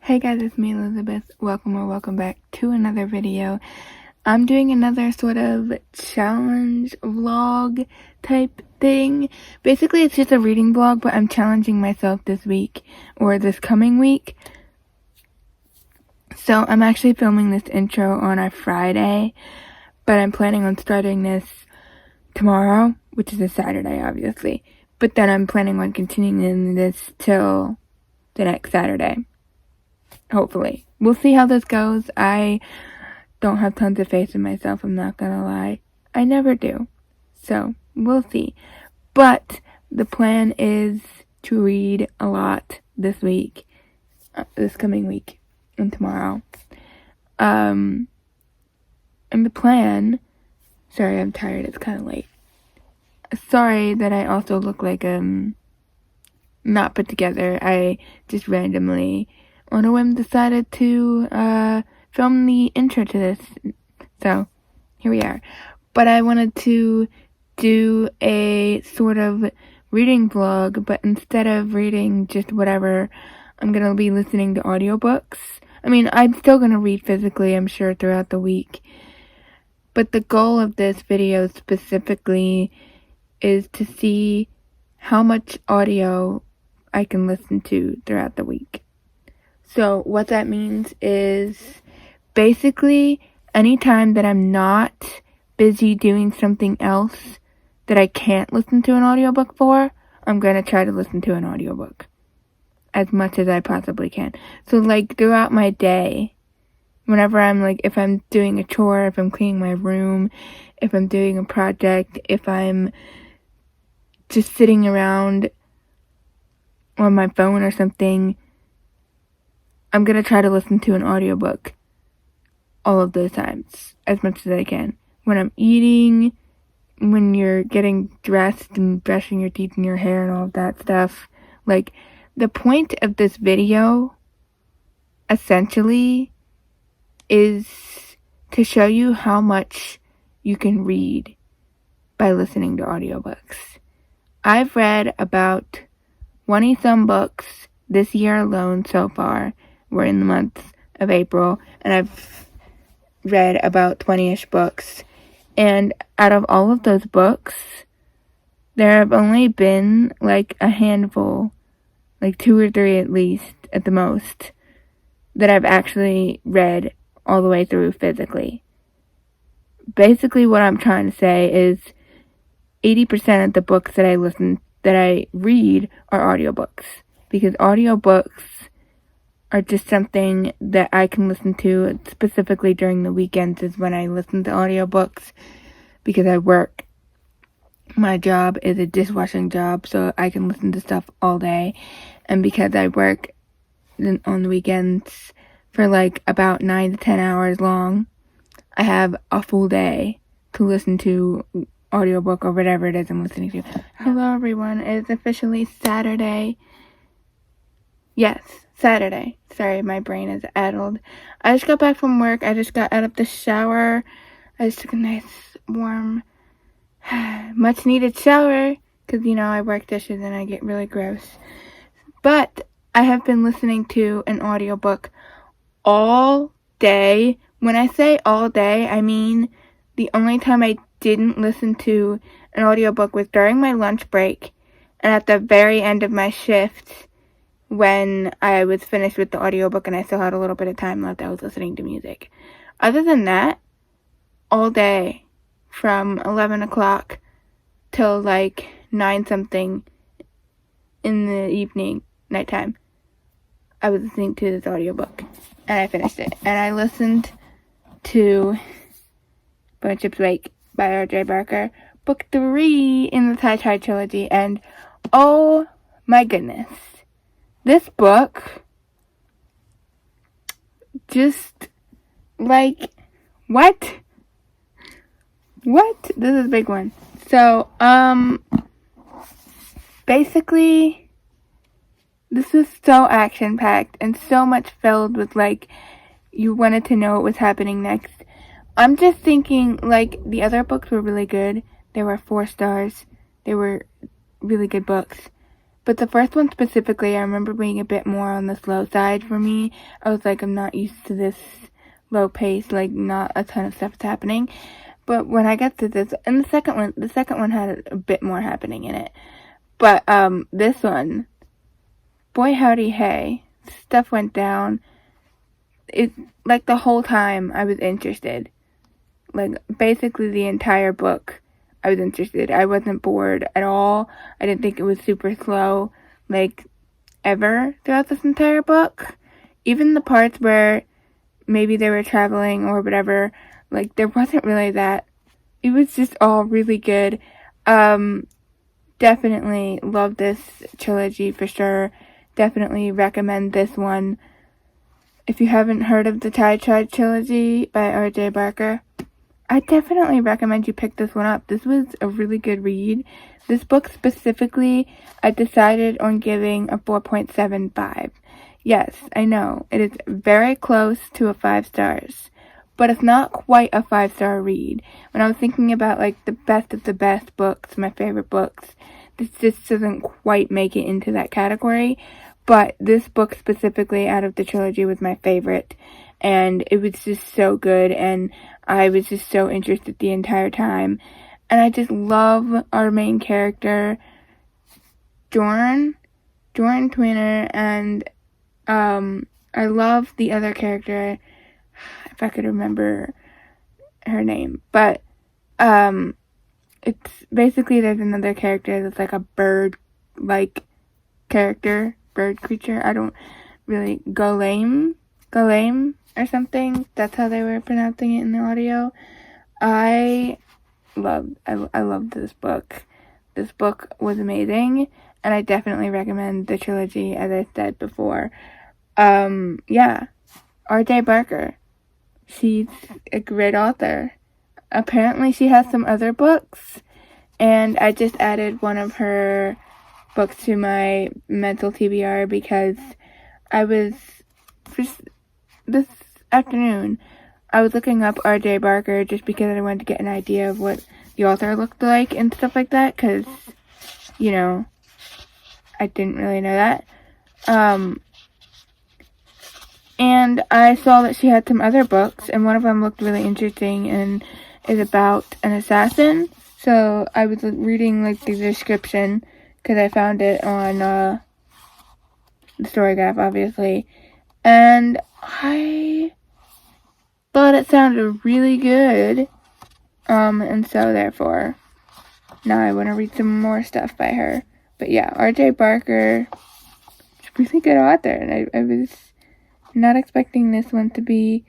Hey guys, it's me, Elizabeth. Welcome back to another video. I'm doing another sort of challenge vlog type thing. Basically, it's just a reading vlog, but I'm challenging myself this week, or this coming week. So I'm actually filming this intro on a Friday, but I'm planning on starting this tomorrow, which is a Saturday, obviously. But then I'm planning on continuing this till the next Saturday. Hopefully. We'll see how this goes. I don't have tons of faith in myself, I'm not gonna lie. I never do. So, we'll see. But the plan is to read a lot this week, this coming week, and tomorrow. And the plan, sorry, I'm tired, it's kind of late. Sorry that I also look like, not put together. I just randomly, on a whim, decided to film the intro to this, so here we are. But I wanted to do a sort of reading vlog, but instead of reading just whatever, I'm gonna be listening to audiobooks. I mean, I'm still gonna read physically, I'm sure, throughout the week, but the goal of this video specifically is to see how much audio I can listen to throughout the week. So what that means is basically anytime that I'm not busy doing something else that I can't listen to an audiobook for, I'm going to try to listen to an audiobook as much as I possibly can. So like throughout my day, whenever I'm like, if I'm doing a chore, if I'm cleaning my room, if I'm doing a project, if I'm just sitting around on my phone or something, I'm going to try to listen to an audiobook all of those times, as much as I can. When I'm eating, when you're getting dressed and brushing your teeth and your hair and all of that stuff. Like, the point of this video, essentially, is to show you how much you can read by listening to audiobooks. I've read about 20-some books this year alone so far. We're in the month of April, and I've read about 20-ish books. And out of all of those books, there have only been like a handful, like 2 or 3 at least, at the most, that I've actually read all the way through physically. Basically, what I'm trying to say is 80% of the books that I read are audiobooks. Because audiobooks are just something that I can listen to specifically during the weekends is when I listen to audiobooks, because I work. My job is a dishwashing job, so I can listen to stuff all day. And because I work on the weekends for like about 9 to 10 hours long, I have a full day to listen to audiobook or whatever it is I'm listening to. Hello everyone, it is officially Saturday. Yes, Saturday. Sorry, my brain is addled. I just got back from work. I just got out of the shower. I just took a nice, warm, much needed shower. Because, I work dishes and I get really gross. But I have been listening to an audiobook all day. When I say all day, I mean the only time I didn't listen to an audiobook was during my lunch break and at the very end of my shift. When I was finished with the audiobook and I still had a little bit of time left, I was listening to music. Other than that, all day, from 11 o'clock till like 9-something in the evening, nighttime, I was listening to this audiobook. And I finished it. And I listened to Friendship's Wake by R.J. Barker, book 3 in the Tai Tai trilogy, and oh my goodness. This book, just, like, what? What? This is a big one. So, basically, this was so action-packed and so much filled with, like, you wanted to know what was happening next. I'm just thinking, like, the other books were really good. They were 4 stars. They were really good books. But the first one specifically, I remember being a bit more on the slow side for me. I was like, I'm not used to this low pace, like not a ton of stuff is happening. But when I got to this, and the second one had a bit more happening in it. But this one, boy howdy hey, stuff went down. It, like, the whole time I was interested. Like, basically the entire book, I was interested. I wasn't bored at all. I didn't think it was super slow, like, ever throughout this entire book. Even the parts where maybe they were traveling or whatever, like, there wasn't really that. It was just all really good. Definitely love this trilogy for sure. Definitely recommend this one. If you haven't heard of the Tide Tribe trilogy by R.J. Barker, I definitely recommend you pick this one up. This was a really good read. This book specifically, I decided on giving a 4.75. Yes, I know, it is very close to a 5 stars, but it's not quite a 5-star read. When I was thinking about, like, the best of the best books, my favorite books, this just doesn't quite make it into that category. But this book specifically out of the trilogy was my favorite, and it was just so good, and I was just so interested the entire time. And I just love our main character, Jorn Twiner, and I love the other character, if I could remember her name. But it's basically, there's another character that's like a bird-like character, bird creature. I don't really, Golem or something. That's how they were pronouncing it in the audio. I loved this book. This book was amazing, and I definitely recommend the trilogy, as I said before. Yeah, R.J. Barker. She's a great author. Apparently she has some other books, and I just added one of her books to my mental TBR because I was, this afternoon, I was looking up R.J. Barker just because I wanted to get an idea of what the author looked like and stuff like that, because, you know, I didn't really know that. And I saw that she had some other books, and one of them looked really interesting and is about an assassin. So I was reading, like, the description, because I found it on the Story Graph, obviously. And I thought it sounded really good. And so therefore, now I want to read some more stuff by her. But yeah, R.J. Barker, she's a really good author, and I was not expecting this one to be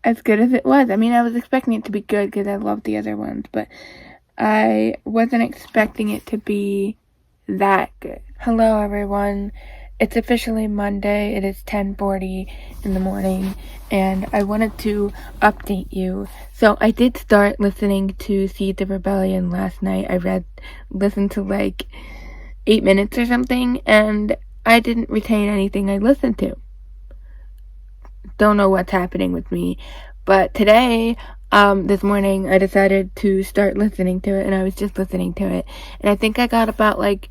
as good as it was. I mean, I was expecting it to be good because I love the other ones, but I wasn't expecting it to be that good. Hello, everyone. It's officially Monday. It is 10:40 in the morning, and I wanted to update you. So I did start listening to Seeds of Rebellion last night. I listened to like 8 minutes or something, and I didn't retain anything I listened to. Don't know what's happening with me. But today, this morning, I decided to start listening to it, and I was just listening to it. And I think I got about, like,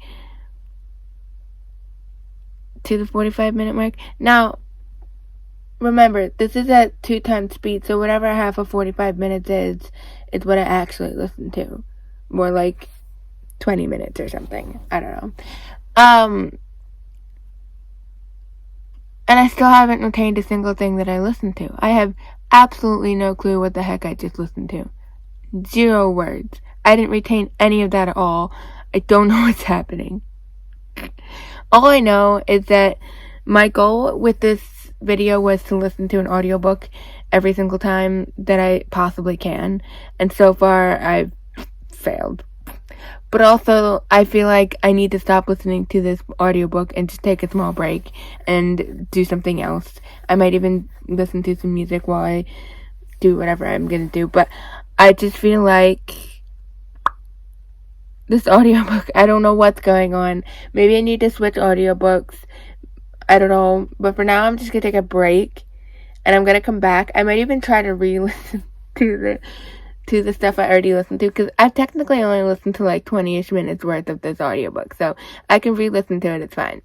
to the 45-minute mark. Now, remember, this is at 2 times speed, so whatever half of 45 minutes is what I actually listened to. More like 20 minutes or something. I don't know. And I still haven't retained a single thing that I listened to. I have absolutely no clue what the heck I just listened to. 0 words. I didn't retain any of that at all. I don't know what's happening. All I know is that my goal with this video was to listen to an audiobook every single time that I possibly can. And so far, I've failed. But also, I feel like I need to stop listening to this audiobook and just take a small break and do something else. I might even listen to some music while I do whatever I'm gonna do. But I just feel like this audiobook, I don't know what's going on. Maybe I need to switch audiobooks. I don't know. But for now, I'm just gonna take a break. And I'm gonna come back. I might even try to re-listen to to the stuff I already listened to, because I've technically only listened to like 20-ish minutes worth of this audiobook, so I can re-listen to it, it's fine.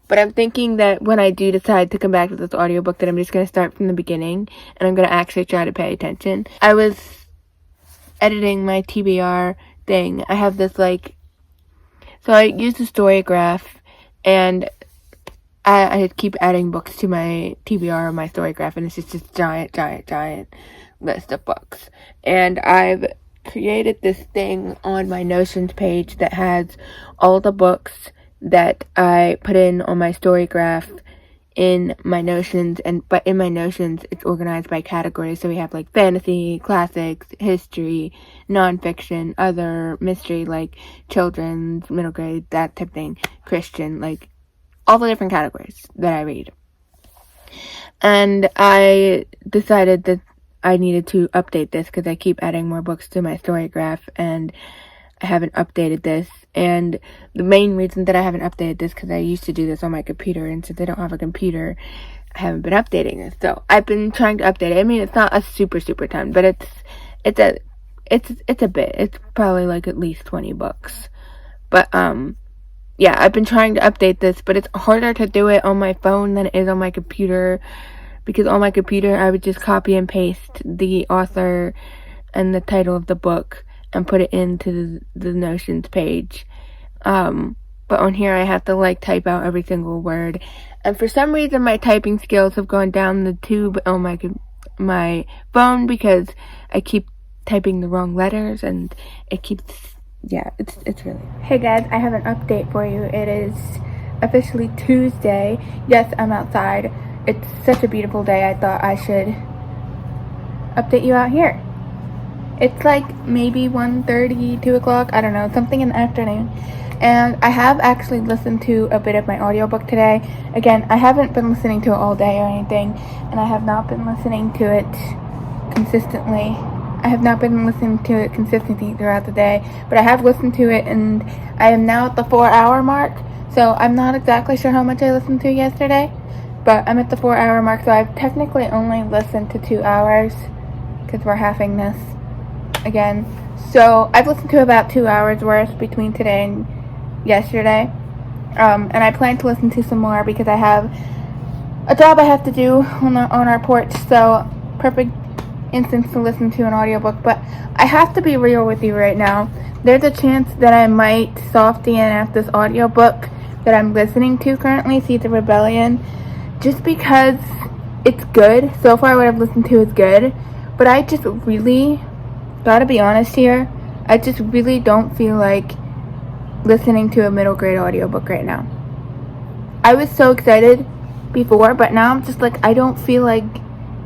But I'm thinking that when I do decide to come back to this audiobook, that I'm just going to start from the beginning, and I'm going to actually try to pay attention. I was editing my TBR thing. I have this, so I use the Storygraph, and I keep adding books to my TBR or my Storygraph, and it's just this giant list of books. And I've created this thing on my Notions page that has all the books that I put in on my Storygraph in my Notions, but in my Notions it's organized by categories. So we have like fantasy, classics, history, nonfiction, other, mystery, like children's, middle grade, that type of thing, Christian, like all the different categories that I read. And I decided that I needed to update this because I keep adding more books to my Storygraph, and I haven't updated this. And the main reason that I haven't updated this, because I used to do this on my computer, and since I don't have a computer, I haven't been updating this. So I've been trying to update it. I mean, it's not a super ton, but it's a bit. It's probably like at least 20 books. But yeah, I've been trying to update this, but it's harder to do it on my phone than it is on my computer, because on my computer I would just copy and paste the author and the title of the book and put it into the Notions page. But on here I have to type out every single word, and for some reason my typing skills have gone down the tube on my phone because I keep typing the wrong letters, and it keeps. Yeah, it's really... Hey guys, I have an update for you. It is officially Tuesday. Yes, I'm outside. It's such a beautiful day. I thought I should update you out here. It's like maybe 1:30, 2 o'clock, I don't know, something in the afternoon. And I have actually listened to a bit of my audiobook today. Again, I haven't been listening to it all day or anything, and I have not been listening to it consistently. I have not been listening to it consistently throughout the day, but I have listened to it, and I am now at the 4-hour mark, so I'm not exactly sure how much I listened to yesterday, but I'm at the 4-hour mark, so I've technically only listened to 2 hours, because we're halving this again. So I've listened to about 2 hours worth between today and yesterday, and I plan to listen to some more because I have a job I have to do on our porch, so perfect instance to listen to an audiobook. But I have to be real with you right now. There's a chance that I might soft DNF this audiobook that I'm listening to currently, See the Rebellion, just because it's good. So far what I've listened to is good, but I just really gotta be honest here, I just really don't feel like listening to a middle grade audiobook right now. I was so excited before, but now I'm just I don't feel like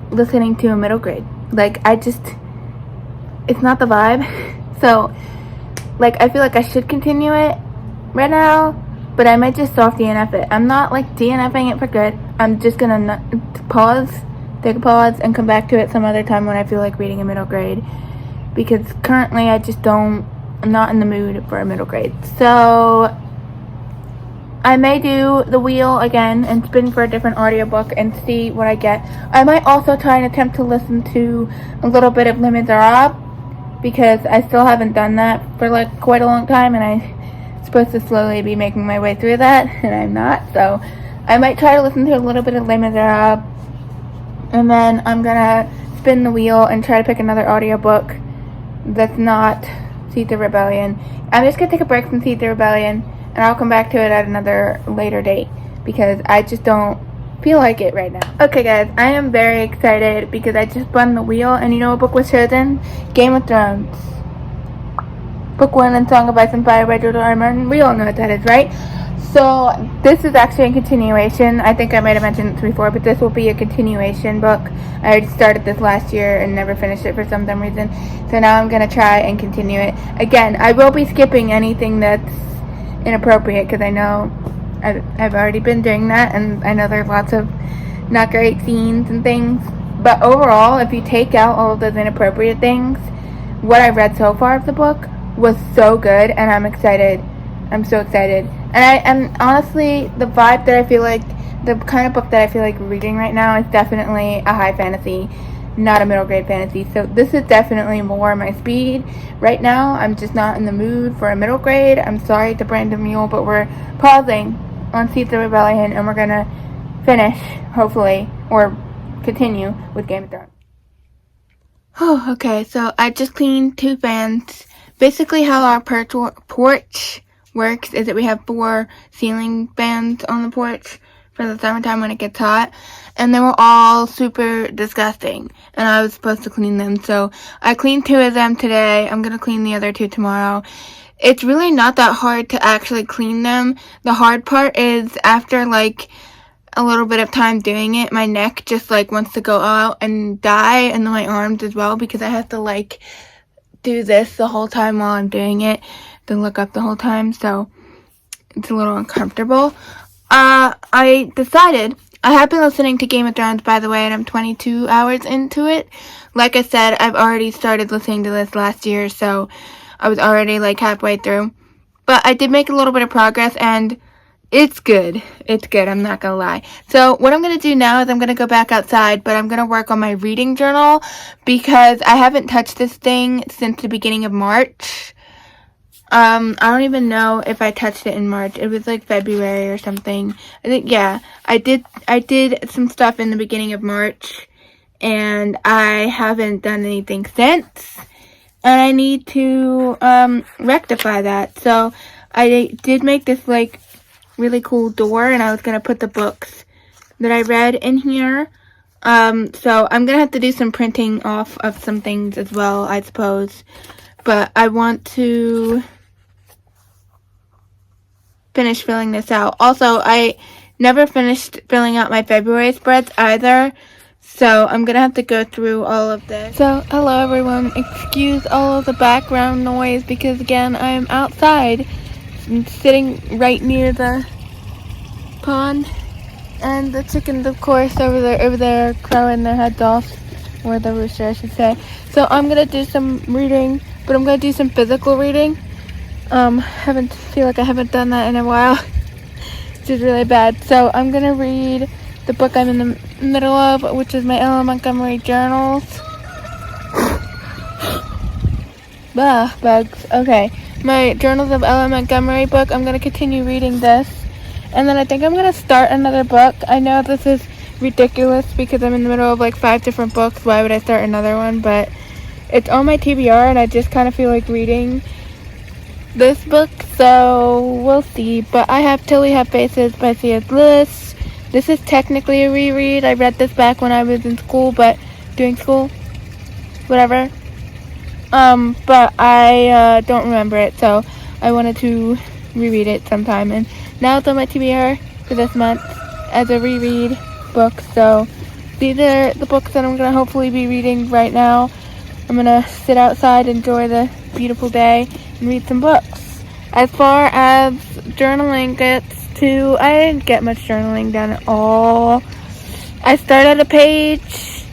listening to a middle grade. It's not the vibe. So, I feel like I should continue it right now, but I might just soft DNF it. I'm not, DNFing it for good. I'm just gonna take a pause, and come back to it some other time when I feel like reading a middle grade. Because currently I'm not in the mood for a middle grade. So, I may do the wheel again and spin for a different audiobook and see what I get. I might also try and attempt to listen to a little bit of Les Miserables, because I still haven't done that for quite a long time, and I'm supposed to slowly be making my way through that, and I'm not. So I might try to listen to a little bit of Les Miserables, and then I'm gonna spin the wheel and try to pick another audiobook that's not See the Rebellion. I'm just gonna take a break from See the Rebellion, and I'll come back to it at another later date, because I just don't feel like it right now. Okay guys, I am very excited because I just spun the wheel, and you know what book was chosen? Game of Thrones. Book 1 and Song of Ice and Fire by George R. R. Martin. We all know what that is, right? So this is actually a continuation. I think I might have mentioned it before, but this will be a continuation book. I already started this last year and never finished it for some dumb reason. So now I'm going to try and continue it. Again, I will be skipping anything that's inappropriate, because I know I've already been doing that, and I know there's lots of not great scenes and things. But overall, if you take out all of those inappropriate things, what I've read so far of the book was so good, and I'm excited. I'm so excited. And honestly, the kind of book that I feel like reading right now is definitely a high fantasy not a middle grade fantasy. So this is definitely more my speed. Right now, I'm just not in the mood for a middle grade. I'm sorry to Brandon Mule, but we're pausing on Seeds of Rebellion, and we're gonna finish, hopefully, or continue with Game of Thrones. Oh, okay, so I just cleaned 2 fans. Basically how our porch works is that we have 4 ceiling fans on the porch for the summertime when it gets hot, and they were all super disgusting, and I was supposed to clean them, so I cleaned 2 of them today. I'm gonna clean the other 2 tomorrow. It's really not that hard to actually clean them. The hard part is after like a little bit of time doing it, my neck just like wants to go out and die, and then my arms as well, because I have to like do this the whole time while I'm doing it, then look up the whole time, so it's a little uncomfortable. I decided, I have been listening to Game of Thrones, by the way, and I'm 22 hours into it. Like I said, I've already started listening to this last year, so I was already like halfway through. But I did make a little bit of progress, and it's good. It's good, I'm not gonna lie. So what I'm gonna do now is I'm gonna go back outside, but I'm gonna work on my reading journal because I haven't touched this thing since the beginning of March. I don't even know if I touched it in March. It was like February or something. I think, yeah, I did some stuff in the beginning of March, and I haven't done anything since, and I need to rectify that. So I did make this like really cool door, and I was gonna put the books that I read in here. So I'm gonna have to do some printing off of some things as well, I suppose. But I want to finish filling this out. Also, I never finished filling out my February spreads either, so I'm gonna have to go through all of this. So, hello everyone. Excuse all of the background noise because again, I'm outside. I'm sitting right near the pond, and the chickens, of course, over there crowing their heads off, or the rooster, I should say. So I'm gonna do some reading, but I'm gonna do some physical reading. Feel like I haven't done that in a while, which is really bad. So I'm gonna read the book I'm in the middle of, which is my Ella Montgomery journals. Bah, bugs. Okay, my Journals of Ella Montgomery book. I'm gonna continue reading this, and then I think I'm gonna start another book. I know this is ridiculous because I'm in the middle of like 5 different books. Why would I start another one? But it's on my TBR, and I just kind of feel like reading this book, so we'll see. But I have Till We Have Faces by C.S. Lewis. This is technically a reread. I read this back when I was in school, but doing school, whatever. But I don't remember it, so I wanted to reread it sometime. And now it's on my TBR for this month as a reread book. So these are the books that I'm gonna hopefully be reading right now. I'm gonna sit outside, enjoy the beautiful day, and read some books. As far as journaling gets to, I didn't get much journaling done at all. I started a page,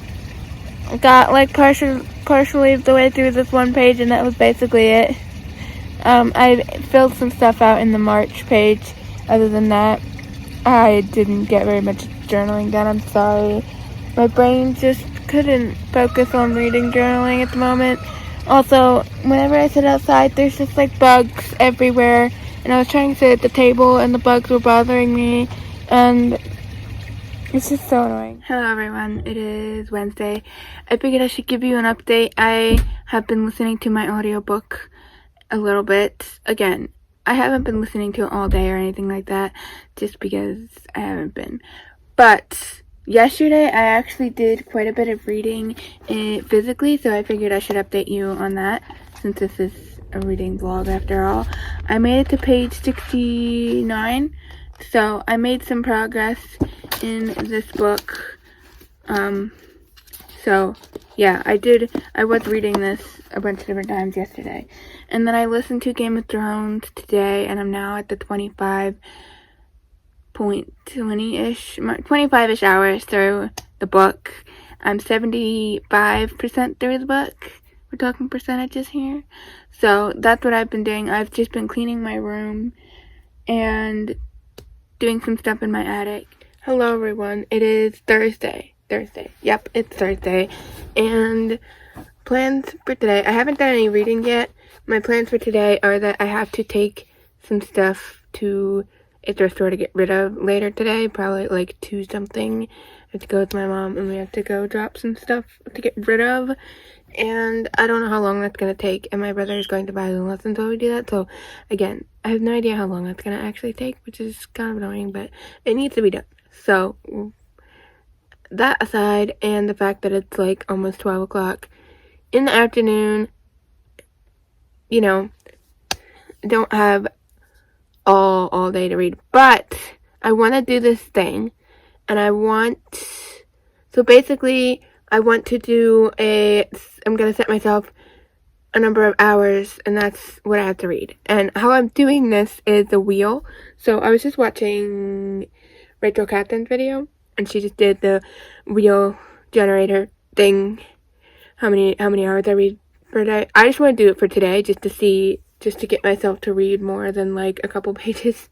got like partially the way through this one page, and that was basically it. I filled some stuff out in the March page. Other than that, I didn't get very much journaling done. I'm sorry. My brain just couldn't focus on reading journaling at the moment. Also, whenever I sit outside, there's just like bugs everywhere, and I was trying to sit at the table and the bugs were bothering me, and it's just so annoying. Hello everyone, it is Wednesday. I figured I should give you an update. I have been listening to my audiobook a little bit. Again, I haven't been listening to it all day or anything like that, just because I haven't been. But yesterday, I actually did quite a bit of reading physically, so I figured I should update you on that, since this is a reading vlog after all. I made it to page 69, so I made some progress in this book. So, yeah, I was reading this a bunch of different times yesterday. And then I listened to Game of Thrones today, and I'm now at the 25-ish hours through the book. I'm 75% through the book. We're talking percentages here. So that's what I've been doing. I've just been cleaning my room and doing some stuff in my attic. Hello everyone. It is Thursday. Thursday. Yep, it's Thursday. And plans for today. I haven't done any reading yet. My plans for today are that I have to take some stuff to a thrift store to get rid of later today. Probably like 2 something. I have to go with my mom and we have to go drop some stuff to get rid of. And I don't know how long that's going to take. And my brother is going to buy the lessons while we do that. So, again, I have no idea how long that's going to actually take, which is kind of annoying, but it needs to be done. So, that aside, and the fact that it's like almost 12 o'clock in the afternoon, you know, don't have all day to read. But I want to do this thing. And so basically, I want to do I'm going to set myself a number of hours, and that's what I have to read. And how I'm doing this is the wheel. So I was just watching Rachel Catherine's video, and she just did the wheel generator thing, how many hours I read per day. I just want to do it for today, just to get myself to read more than like a couple pages.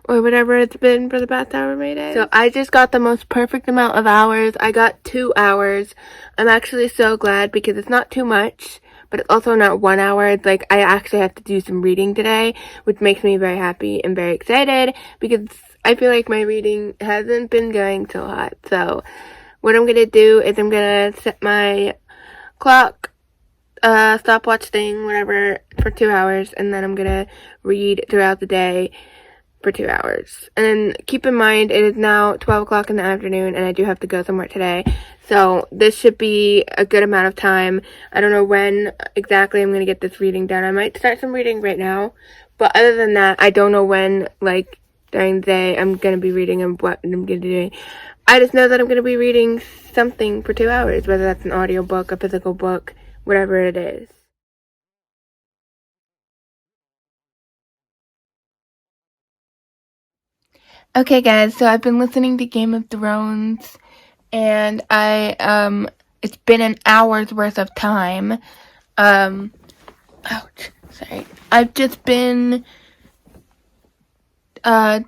Or whatever it's been for the past hour every day. So I just got the most perfect amount of hours. I got 2 hours. I'm actually so glad because it's not too much, but it's also not 1 hour. It's like I actually have to do some reading today, which makes me very happy and very excited because I feel like my reading hasn't been going so hot. So what I'm going to do is I'm going to set my clock, stopwatch thing, whatever, for 2 hours, and then I'm going to read throughout the day for 2 hours. And then keep in mind, it is now 12 o'clock in the afternoon, and I do have to go somewhere today. So this should be a good amount of time. I don't know when exactly I'm going to get this reading done. I might start some reading right now. But other than that, I don't know when, like, during the day I'm going to be reading and what I'm going to be doing. I just know that I'm going to be reading something for 2 hours, whether that's an audiobook, a physical book, whatever it is. Okay, guys, so I've been listening to Game of Thrones, and it's been an hour's worth of time. Ouch, sorry. I've just been,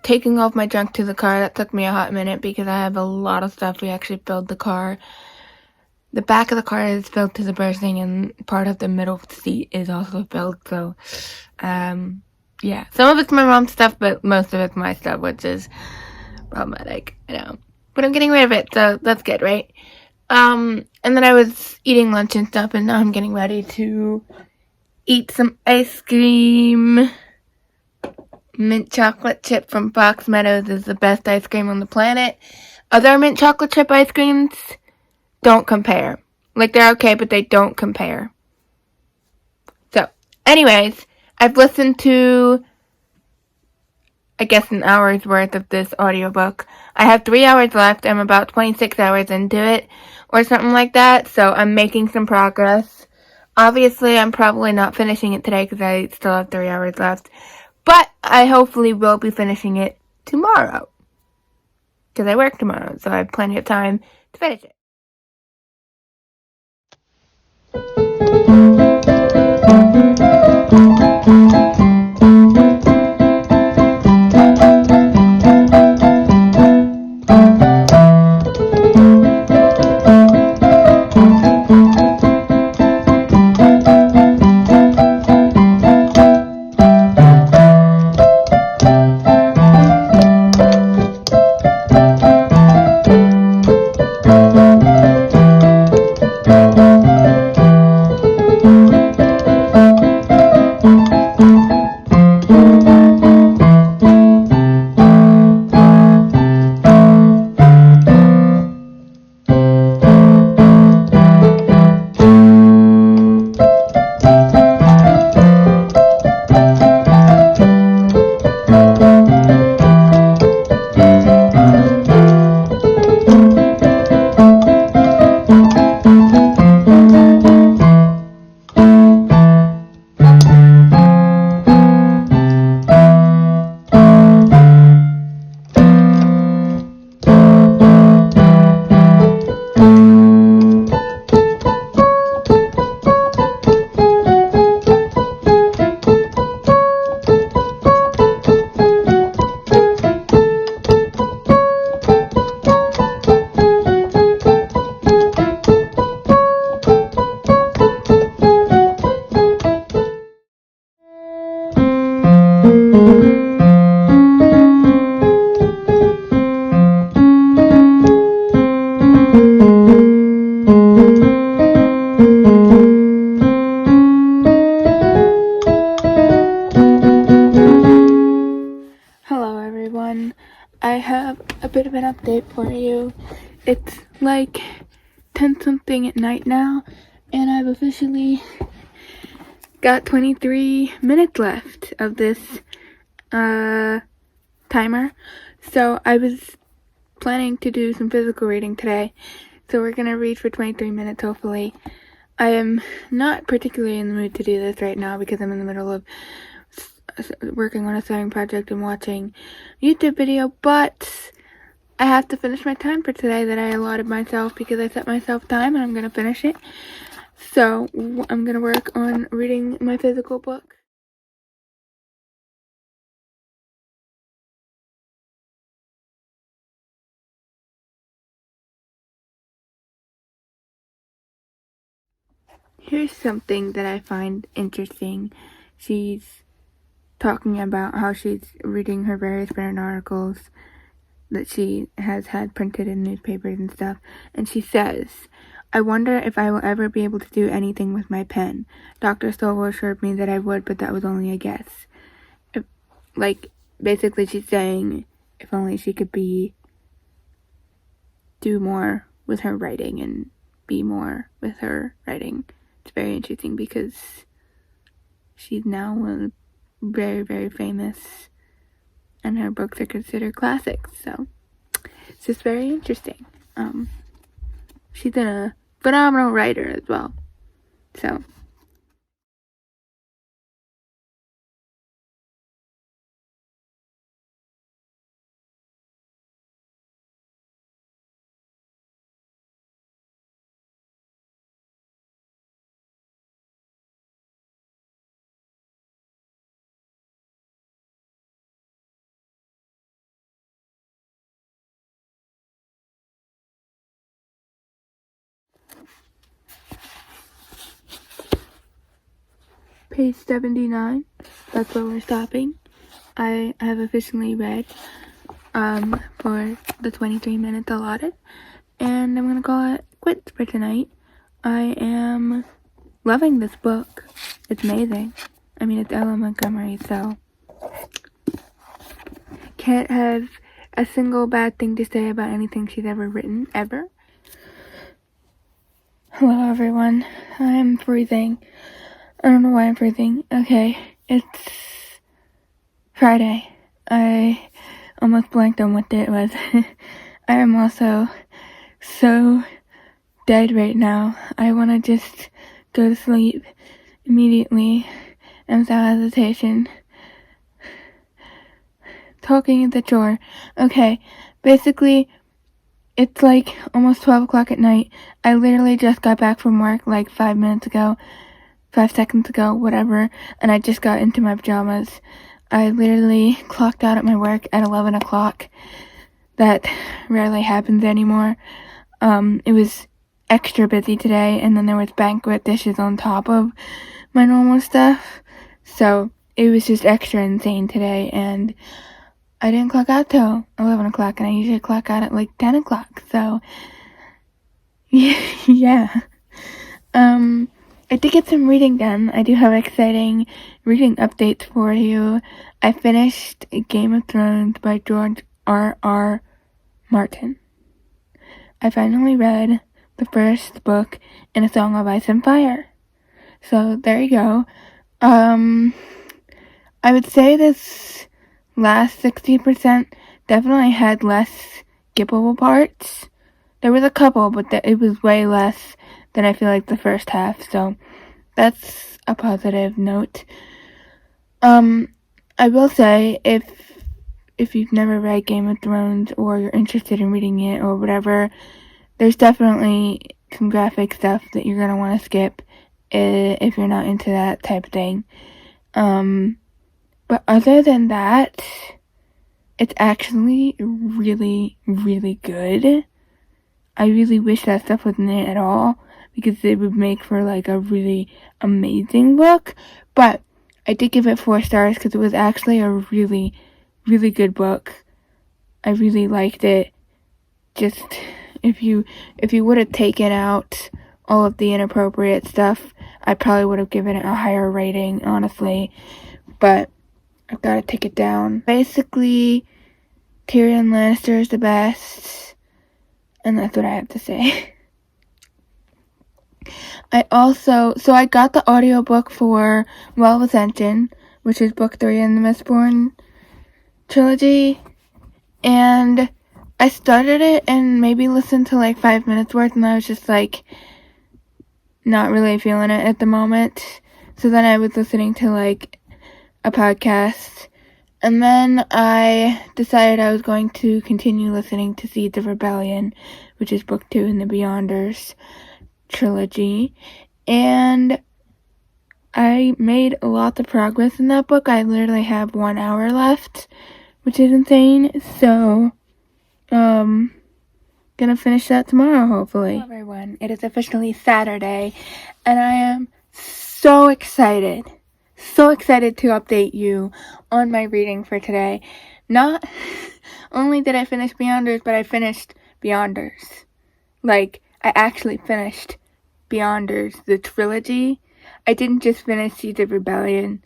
taking off my junk to the car. That took me a hot minute because I have a lot of stuff. We actually filled the car. The back of the car is filled to the bursting, and part of the middle seat is also filled, so, yeah, some of it's my mom's stuff, but most of it's my stuff, which is problematic, but I'm getting rid of it, so that's good, right? And then I was eating lunch and stuff, and now I'm getting ready to eat some ice cream. Mint chocolate chip from Fox Meadows is the best ice cream on the planet. Other mint chocolate chip ice creams don't compare. Like, they're okay, but they don't compare. So, anyways, I've listened to, I guess, an hour's worth of this audiobook. I have 3 hours left. I'm about 26 hours into it, or something like that, so I'm making some progress. Obviously, I'm probably not finishing it today because I still have 3 hours left, but I hopefully will be finishing it tomorrow, because I work tomorrow, so I have plenty of time to finish it. Hello everyone, I have a bit of an update for you. It's like 10 something at night now, and I've officially got 23 minutes left of this timer. So I was planning to do some physical reading today, so we're gonna read for 23 minutes hopefully. I am not particularly in the mood to do this right now because I'm in the middle of working on a sewing project and watching a YouTube video, but I have to finish my time for today that I allotted myself because I set myself time and I'm gonna finish it. So I'm gonna work on reading my physical book. Here's something that I find interesting. She's talking about how she's reading her various printed articles that she has had printed in newspapers and stuff, and she says, I wonder if I will ever be able to do anything with my pen. Dr. Stowell assured me that I would, but that was only a guess. Basically she's saying if only she could do more with her writing and be more with her writing. It's very interesting because she's now very, very famous and her books are considered classics, so it's just very interesting. She's a phenomenal writer as well, so. Page 79, that's where we're stopping. I have officially read for the 23 minutes allotted, and I'm gonna call it quits for tonight. I am loving this book. It's amazing. I mean, it's Ella Montgomery, so can't have a single bad thing to say about anything she's ever written, ever. Hello everyone, I'm freezing. I don't know why I'm freezing. Okay, it's Friday. I almost blanked on what day it was. I am also so dead right now. I want to just go to sleep immediately and without hesitation. Talking is a chore. Okay, basically, it's like almost 12 o'clock at night. I literally just got back from work like 5 minutes ago. 5 seconds ago, whatever, and I just got into my pajamas. I literally clocked out at my work at 11 o'clock. That rarely happens anymore. It was extra busy today, and then there was banquet dishes on top of my normal stuff, so it was just extra insane today, and I didn't clock out till 11 o'clock, and I usually clock out at like 10 o'clock, so yeah. I did get some reading done. I do have exciting reading updates for you. I finished Game of Thrones by George R.R. Martin. I finally read the first book in A Song of Ice and Fire. So there you go. I would say this last 60% definitely had less skippable parts. There was a couple, but it was way less than I feel like the first half, so that's a positive note. I will say, if you've never read Game of Thrones or you're interested in reading it or whatever, there's definitely some graphic stuff that you're gonna want to skip if you're not into that type of thing. But other than that, it's actually really, really good. I really wish that stuff wasn't in it at all, because it would make for like a really amazing book. But I did give it 4 stars because it was actually a really, really good book. I really liked it. It If you would have taken out all of the inappropriate stuff, I probably would have given it a higher rating, honestly. But I've got to take it down. Basically, Tyrion Lannister is the best, and that's what I have to say. I got the audiobook for Well Ascension, which is book 3 in the Mistborn trilogy, and I started it and maybe listened to like 5 minutes worth, and I was just like not really feeling it at the moment. So then I was listening to like a podcast, and then I decided I was going to continue listening to Seeds of Rebellion, which is book 2 in the Beyonders trilogy, and I made lots of progress in that book. I literally have 1 hour left, which is insane. So, gonna finish that tomorrow, hopefully. Hello, everyone. It is officially Saturday, and I am so excited to update you on my reading for today. Not only did I finish Beyonders, but I finished Beyonders. Like, I actually finished Beyonders, the trilogy. I didn't just finish Seeds of Rebellion.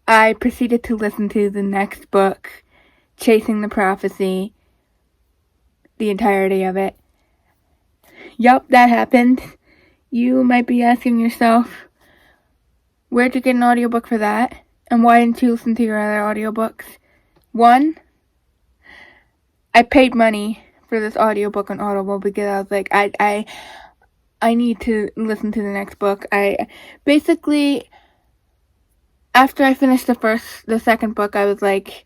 I proceeded to listen to the next book, Chasing the Prophecy, the entirety of it. Yup, that happened. You might be asking yourself, where'd you get an audiobook for that? And why didn't you listen to your other audiobooks? 1, I paid money for this audiobook on Audible because I was like, I need to listen to the next book. I basically, after I finished the second book, I was like,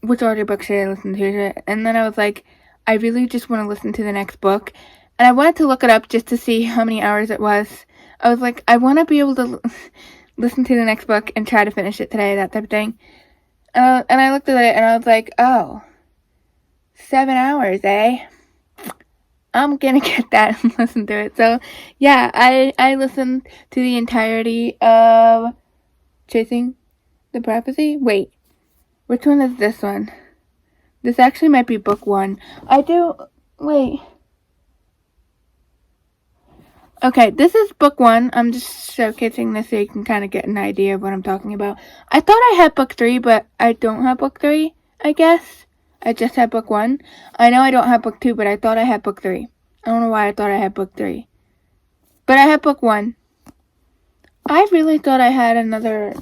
which audiobook should I listen to? And then I was like, I really just want to listen to the next book. And I wanted to look it up just to see how many hours it was. I was like, I want to be able to listen to the next book and try to finish it today, that type of thing. And I looked at it and I was like, oh, 7 hours, eh? I'm gonna get that and listen to it. So, yeah, I listened to the entirety of Chasing the Prophecy. Wait, which one is this one? This actually might be book 1. Wait. Okay, this is book 1. I'm just showcasing this so you can kind of get an idea of what I'm talking about. I thought I had book 3, but I don't have book 3, I guess. I just had book 1. I know I don't have book 2, but I thought I had book 3. I don't know why I thought I had book 3. But I had book 1. I really thought I had another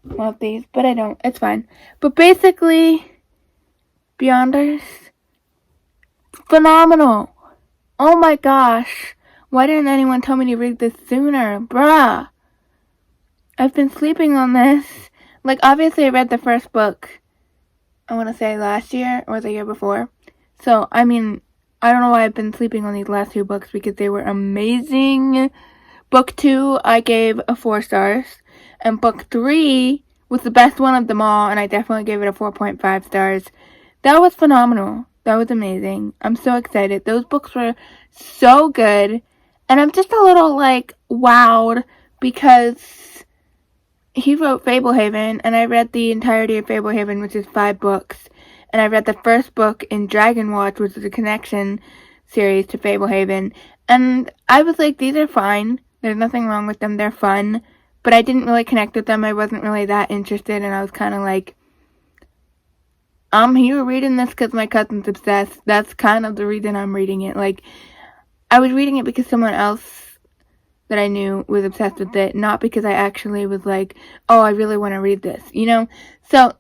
one of these, but I don't. It's fine. But basically, Beyonders, phenomenal. Oh my gosh. Why didn't anyone tell me to read this sooner? Bruh. I've been sleeping on this. Like, obviously I read the first book, I want to say last year or the year before. So, I mean, I don't know why I've been sleeping on these last 2 books because they were amazing. Book 2, I gave a 4 stars. And book 3 was the best one of them all, and I definitely gave it a 4.5 stars. That was phenomenal. That was amazing. I'm so excited. Those books were so good. And I'm just a little, like, wowed because he wrote Fablehaven, and I read the entirety of Fablehaven, which is 5 books. And I read the first book in Dragon Watch, which is a connection series to Fablehaven. And I was like, these are fine. There's nothing wrong with them. They're fun. But I didn't really connect with them. I wasn't really that interested. And I was kind of like, I'm here reading this because my cousin's obsessed. That's kind of the reason I'm reading it. Like, I was reading it because someone else that I knew was obsessed with it. Not because I actually was like, oh, I really want to read this. You know? So,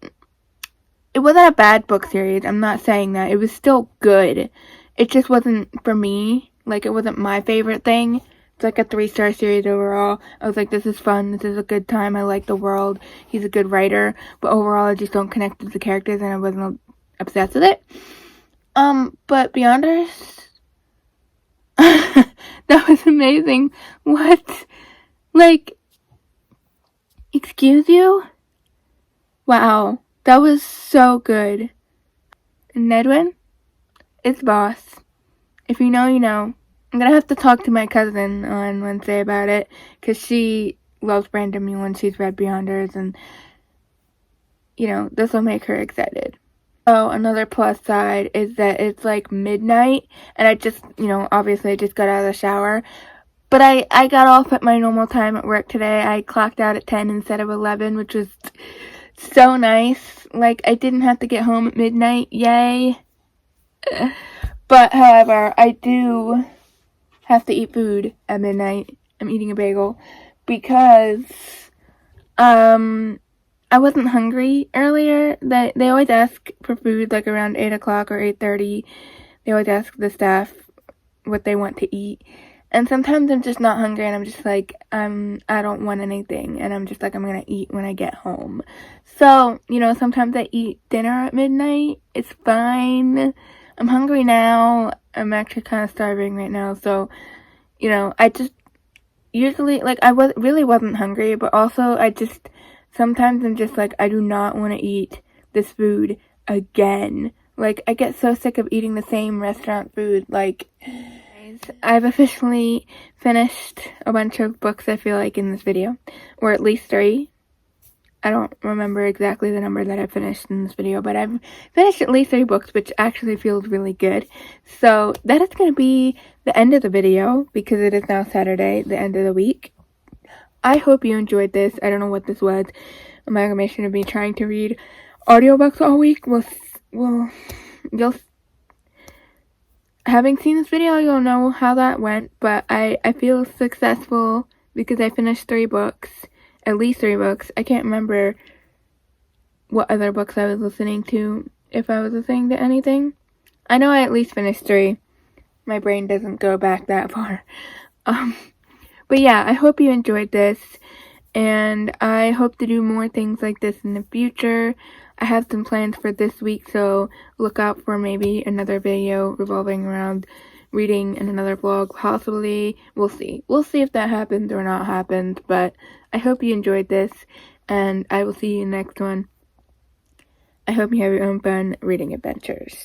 it wasn't a bad book series. I'm not saying that. It was still good. It just wasn't for me. Like, it wasn't my favorite thing. It's like a 3-star series overall. I was like, this is fun. This is a good time. I like the world. He's a good writer. But overall, I just don't connect with the characters, and I wasn't obsessed with it. But Beyonders, that was amazing. What? Like, excuse you? Wow. That was so good. Nedwin, it's boss. If you know, you know. I'm gonna have to talk to my cousin on Wednesday about it, because she loves Brandon Mulan. She's read Beyonders, and, you know, this will make her excited. So another plus side is that it's like midnight, and I just, obviously I just got out of the shower. But I got off at my normal time at work today. I clocked out at 10 instead of 11, which was so nice. Like, I didn't have to get home at midnight. Yay. But, however, I do have to eat food at midnight. I'm eating a bagel because, I wasn't hungry earlier. They always ask for food, like, around 8 o'clock or 8:30. They always ask the staff what they want to eat. And sometimes I'm just not hungry and I'm just like, I don't want anything. And I'm just like, I'm going to eat when I get home. So, sometimes I eat dinner at midnight. It's fine. I'm hungry now. I'm actually kind of starving right now. So, I just usually, like, really wasn't hungry. But also, sometimes I'm just like, I do not want to eat this food again. Like, I get so sick of eating the same restaurant food. Like, I've officially finished a bunch of books, I feel like, in this video. Or at least 3. I don't remember exactly the number that I finished in this video, but I've finished at least 3 books, which actually feels really good. So that is going to be the end of the video, because it is now Saturday, the end of the week. I hope you enjoyed this. I don't know what this was. Amalgamation of me trying to read audiobooks all week. You'll having seen this video, you'll know how that went, but I feel successful because I finished 3 books, at least 3 books. I can't remember what other books I was listening to, if I was listening to anything. I know I at least finished 3. My brain doesn't go back that far. But yeah, I hope you enjoyed this, and I hope to do more things like this in the future. I have some plans for this week, so look out for maybe another video revolving around reading and another vlog, possibly. We'll see. We'll see if that happens or not happens, but I hope you enjoyed this, and I will see you in the next one. I hope you have your own fun reading adventures.